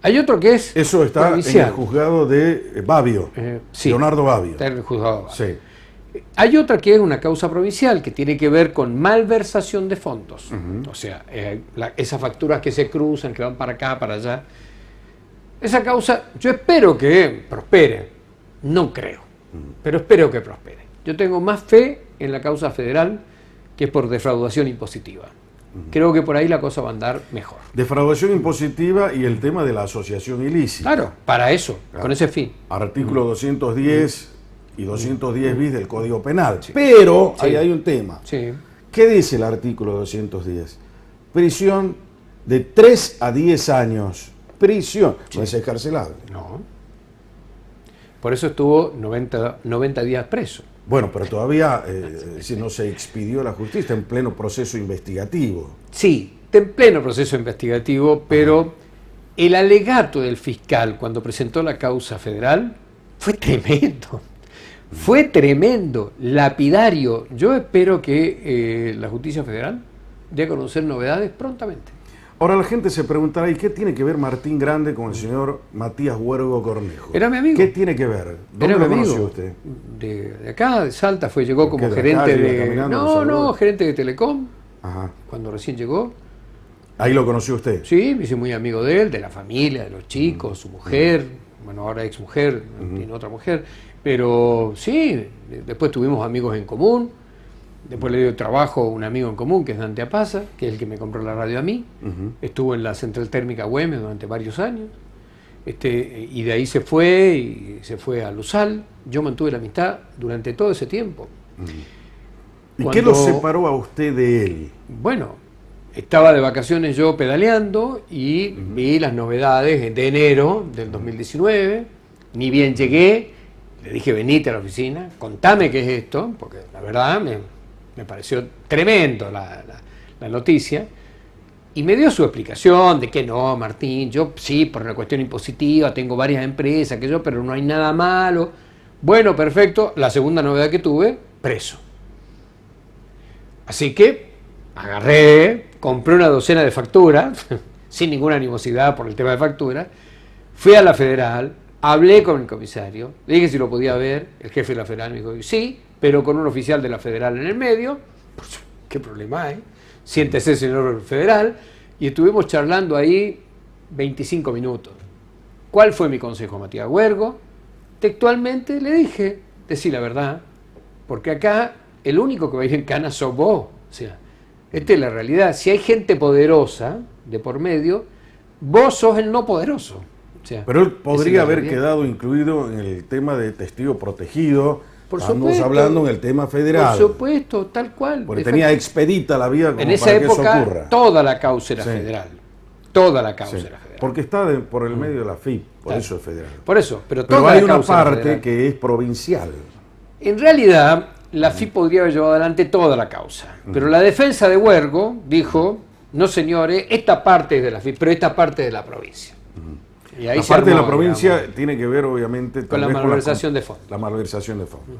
Hay otro que es eso está provincial. En el juzgado de Babbio, Leonardo Babbio. Está en el juzgado Babbio. Sí. Hay otra que es una causa provincial que tiene que ver con malversación de fondos. O sea, esas facturas que se cruzan, que van para acá, para allá. Esa causa, yo espero que prospere. No creo, pero espero que prospere. Yo tengo más fe en la causa federal que por defraudación impositiva. Creo que por ahí la cosa va a andar mejor. Defraudación impositiva y el tema de la asociación ilícita. Claro, para eso, con ese fin. Artículo 210 y 210 bis del Código Penal. Sí. Pero ahí hay un tema. Sí. ¿Qué dice el artículo 210? Prisión de 3 a 10 años. Prisión. No es excarcelable. No. Por eso estuvo 90 días preso. Bueno, pero todavía no se expidió la justicia, en pleno proceso investigativo. Sí, en pleno proceso investigativo, pero el alegato del fiscal cuando presentó la causa federal fue tremendo. Fue tremendo, lapidario. Yo espero que la justicia federal dé a conocer novedades prontamente. Ahora la gente se preguntará, ¿y qué tiene que ver Martín Grande con el señor Matías Huergo Cornejo? Era mi amigo. ¿Qué tiene que ver? ¿Dónde lo conoció usted? De acá, de Salta, llegó como gerente gerente de Telecom, cuando recién llegó. ¿Ahí lo conoció usted? Sí, me hice muy amigo de él, de la familia, de los chicos, su mujer, ahora ex mujer, tiene otra mujer, pero sí, después tuvimos amigos en común. Después le dio trabajo a un amigo en común, que es Dante Apaza, que es el que me compró la radio a mí. Estuvo en la central térmica Güemes durante varios años. y de ahí se fue a Lusal. Yo mantuve la amistad durante todo ese tiempo. ¿Y qué lo separó a usted de él? Bueno, estaba de vacaciones yo pedaleando y vi las novedades de enero del 2019. Ni bien llegué, le dije, venite a la oficina, contame qué es esto, porque la verdad me pareció tremendo la noticia. Y me dio su explicación de que no, Martín, yo sí, por una cuestión impositiva, tengo varias empresas, pero no hay nada malo. Bueno, perfecto. La segunda novedad que tuve, preso. Así que agarré, compré una docena de facturas, sin ninguna animosidad por el tema de facturas, fui a la Federal, hablé con el comisario, le dije si lo podía ver, el jefe de la Federal me dijo, sí, pero con un oficial de la Federal en el medio. Pues, ¿qué problema hay? Siéntese, señor Federal, y estuvimos charlando ahí 25 minutos. ¿Cuál fue mi consejo a Matías Huergo? Textualmente le dije, decí la verdad, porque acá el único que va a ir en cana sos vos. O sea, esta es la realidad. Si hay gente poderosa de por medio, vos sos el no poderoso. O sea, pero él podría haber quedado incluido en el tema de testigo protegido. Estamos hablando en el tema federal. Por supuesto, tal cual. Porque tenía expedita la vía como en esa para que época, eso ocurra. Toda la causa era federal. Toda la causa era federal. Porque está por el medio de la FIP, por eso es federal. Por eso, pero hay una parte que es provincial. En realidad, la FIP podría haber llevado adelante toda la causa. Pero la defensa de Huergo dijo, no señores, esta parte es de la FIP, pero esta parte es de la provincia. Y ahí la parte de la provincia tiene que ver, obviamente, con la malversación de fondos. La malversación de fondos.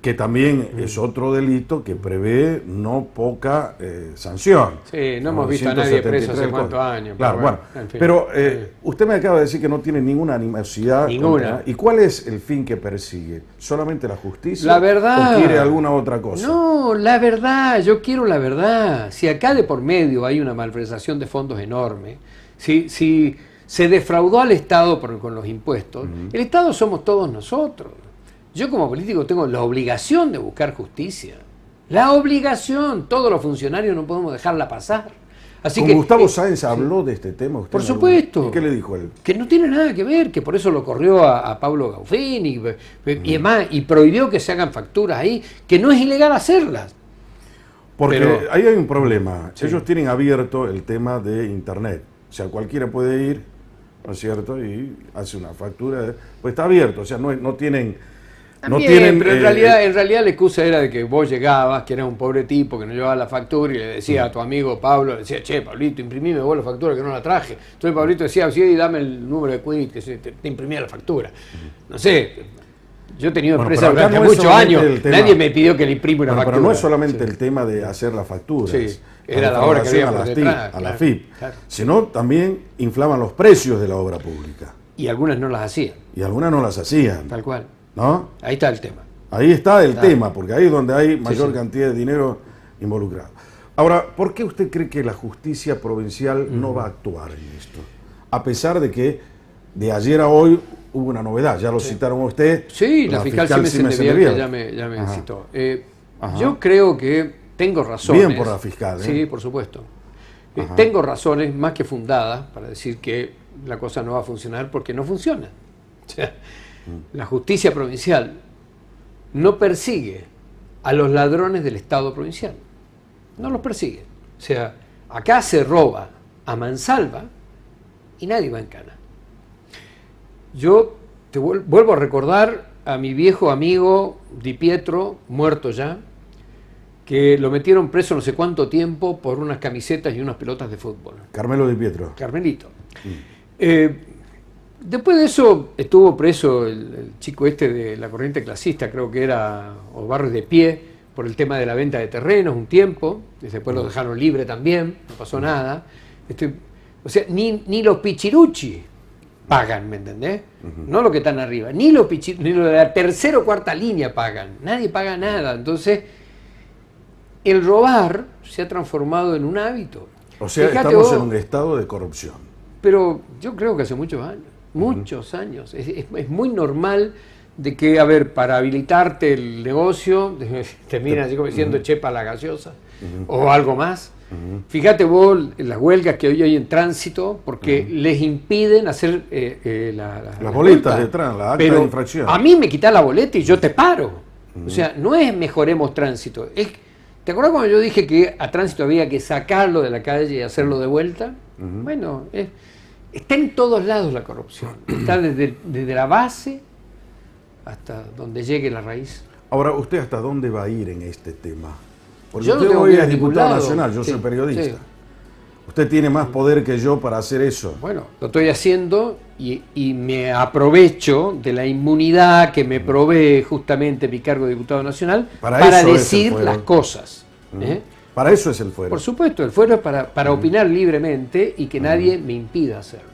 Que también es otro delito que prevé no poca sanción. Sí, no hemos visto a nadie preso hace cuántos años. Claro, bueno. En fin. Pero usted me acaba de decir que no tiene ninguna animosidad. Ninguna. ¿Y cuál es el fin que persigue? ¿Solamente la justicia? La verdad. ¿O quiere alguna otra cosa? No, la verdad, yo quiero la verdad. Si acá de por medio hay una malversación de fondos enorme, si se defraudó al Estado con los impuestos, el Estado somos todos nosotros. Yo como político tengo la obligación de buscar justicia. La obligación. Todos los funcionarios no podemos dejarla pasar. Así Con Gustavo Sáenz habló de este tema. ¿Usted por supuesto. ¿Y qué le dijo él? Que no tiene nada que ver, que por eso lo corrió a Pablo Gaufín y demás, y prohibió que se hagan facturas ahí, que no es ilegal hacerlas. Porque ahí hay un problema. Sí. Ellos tienen abierto el tema de Internet. O sea, cualquiera puede ir, ¿no es cierto? Y hace una factura. Pues está abierto. O sea, no tienen... También, no tienen, pero en realidad la excusa era de que vos llegabas, que eras un pobre tipo que no llevaba la factura y le decía a tu amigo Pablo, le decía, che, Pablito, imprimime vos la factura que no la traje. Entonces Pablito decía, sí, dame el número de quit que te imprimía la factura. No sé, yo he tenido empresa durante muchos años, nadie me pidió que le imprima una factura. Pero no es solamente el tema de hacer las facturas, era la obra que había por detrás, a la FIP, sino también inflaman los precios de la obra pública. Y algunas no las hacían. Y algunas no las hacían. Tal cual. ¿No? Ahí está el tema. Ahí está el tema, porque ahí es donde hay mayor cantidad de dinero involucrado. Ahora, ¿por qué usted cree que la justicia provincial no va a actuar en esto? A pesar de que de ayer a hoy hubo una novedad, ya lo citaron a usted. Sí, la fiscal Siemens de Vial, que ya me citó. Yo creo que tengo razones. Bien por la fiscal. Sí, por supuesto. Tengo razones más que fundadas para decir que la cosa no va a funcionar porque no funciona. O sea, la justicia provincial no persigue a los ladrones del Estado provincial. No los persigue. O sea, acá se roba a mansalva y nadie va en cana. Yo te vuelvo a recordar a mi viejo amigo Di Pietro, muerto ya, que lo metieron preso no sé cuánto tiempo por unas camisetas y unas pelotas de fútbol. Carmelo Di Pietro. Carmelito. Después de eso estuvo preso el chico este de la corriente clasista, creo que era o Barrios de Pie, por el tema de la venta de terrenos un tiempo. Después lo dejaron libre también, no pasó nada. O sea, ni los pichiruchi pagan, ¿me entendés? No los que están arriba, ni los de la tercera o cuarta línea pagan. Nadie paga nada. Entonces, el robar se ha transformado en un hábito. O sea, estamos en un estado de corrupción. Pero yo creo que hace muchos años. Muchos años. Es muy normal de que, a ver, para habilitarte el negocio, termina así como diciendo chepa la gaseosa, o algo más. Fíjate vos las huelgas que hoy hay en tránsito porque les impiden hacer las boletas detrás, la acta de infracción. A mí me quitás la boleta y yo te paro. O sea, no es mejoremos tránsito. ¿Te acuerdas cuando yo dije que a tránsito había que sacarlo de la calle y hacerlo de vuelta? Bueno, está en todos lados la corrupción. Está desde la base hasta donde llegue la raíz. Ahora, ¿usted hasta dónde va a ir en este tema? Porque Yo no usted tengo hoy que ir es a ningún diputado lado. nacional, yo Sí, soy periodista. sí. Usted tiene más poder que yo para hacer eso. Bueno, lo estoy haciendo y me aprovecho de la inmunidad que me provee justamente mi cargo de diputado nacional Para para eso es el decir fuero. las cosas. Para eso es el fuero. Por supuesto, el fuero es para opinar libremente y que nadie me impida hacerlo.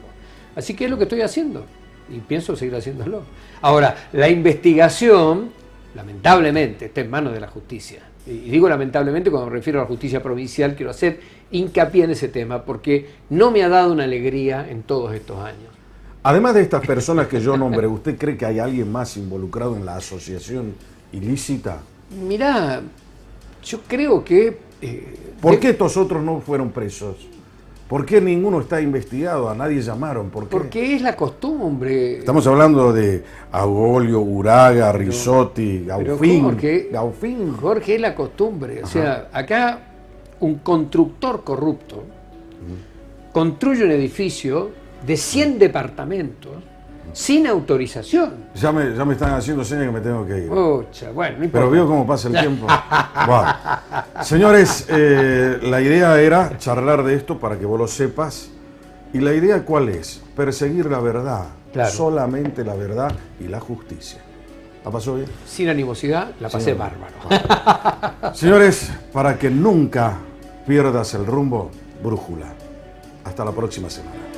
Así que es lo que estoy haciendo y pienso seguir haciéndolo. Ahora, la investigación, lamentablemente, está en manos de la justicia. Y digo lamentablemente cuando me refiero a la justicia provincial, quiero hacer hincapié en ese tema porque no me ha dado una alegría en todos estos años. Además de estas personas que yo nombré, ¿usted cree que hay alguien más involucrado en la asociación ilícita? Mirá, yo creo que... ¿Por qué estos otros no fueron presos? ¿Por qué ninguno está investigado? A nadie llamaron. ¿Por qué? Porque es la costumbre. Estamos hablando de Agolio, Uraga, Risotti, Gaufín. Jorge, es la costumbre. O sea, acá un constructor corrupto construye un edificio de 100 departamentos sin autorización. Ya me están haciendo señas que me tengo que ir. Ocha, bueno, no importa. Pero veo cómo pasa el tiempo. Wow. Señores, la idea era charlar de esto para que vos lo sepas. ¿Y la idea cuál es? Perseguir la verdad. Claro. Solamente la verdad y la justicia. ¿La pasó bien? Sin animosidad, la pasé bárbaro. Señores, para que nunca pierdas el rumbo, brújula. Hasta la próxima semana.